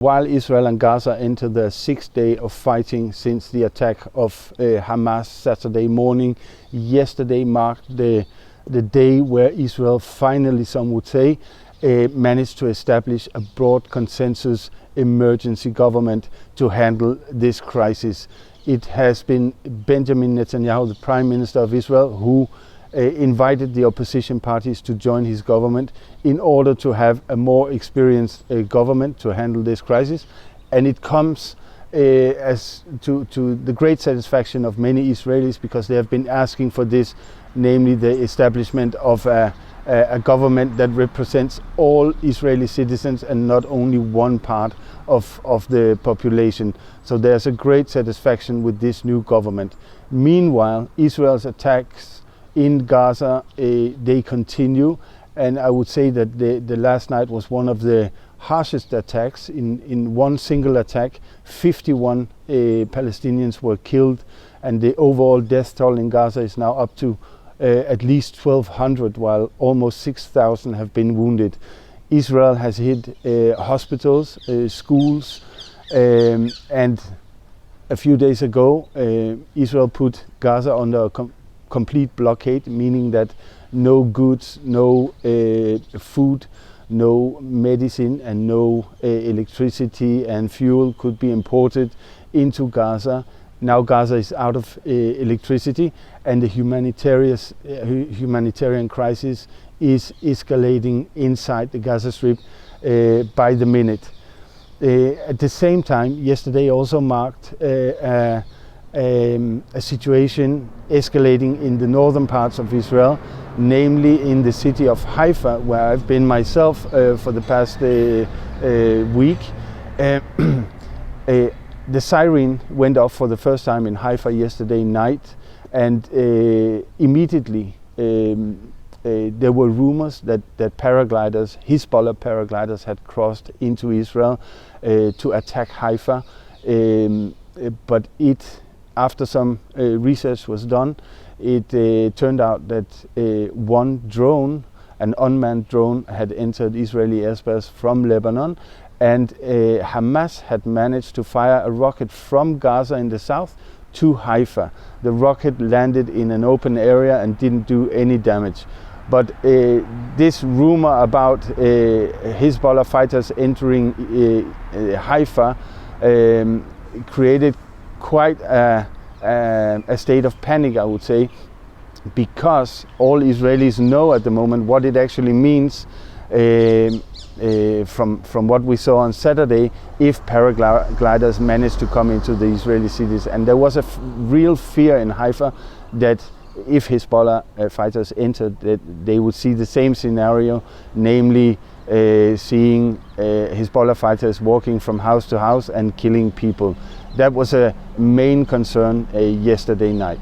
While Israel and Gaza enter the sixth day of fighting since the attack of Hamas Saturday morning, yesterday marked the day where Israel finally, some would say, managed to establish a broad consensus emergency government to handle this crisis. It has been Benjamin Netanyahu, the Prime Minister of Israel, who invited the opposition parties to join his government in order to have a more experienced government to handle this crisis. And it comes as to the great satisfaction of many Israelis, because they have been asking for this, namely the establishment of a government that represents all Israeli citizens and not only one part of the population. So there's a great satisfaction with this new government. Meanwhile, Israel's attacks in Gaza, they continue, and I would say that the last night was one of the harshest attacks. In one single attack, 51 Palestinians were killed, and the overall death toll in Gaza is now up to at least 1,200, while almost 6,000 have been wounded. Israel has hit hospitals, schools, and a few days ago Israel put Gaza under a complete blockade, meaning that no goods, no food, no medicine and no electricity and fuel could be imported into Gaza. Now Gaza is out of electricity, and the humanitarian crisis is escalating inside the Gaza Strip by the minute. At the same time, yesterday also marked a situation escalating in the northern parts of Israel, namely in the city of Haifa, where I've been myself for the past week. The siren went off for the first time in Haifa yesterday night, and immediately there were rumors that paragliders, Hezbollah paragliders, had crossed into Israel to attack Haifa, but after some research was done, it turned out that one drone, an unmanned drone, had entered Israeli airspace from Lebanon, and Hamas had managed to fire a rocket from Gaza in the south to Haifa. The rocket landed in an open area and didn't do any damage. But this rumor about Hezbollah fighters entering Haifa created quite a state of panic, I would say, because all Israelis know at the moment what it actually means from what we saw on Saturday if paragliders managed to come into the Israeli cities. And there was a real fear in Haifa that if Hezbollah fighters entered, that they would see the same scenario, namely seeing Hezbollah fighters walking from house to house and killing people. That was a main concern yesterday night.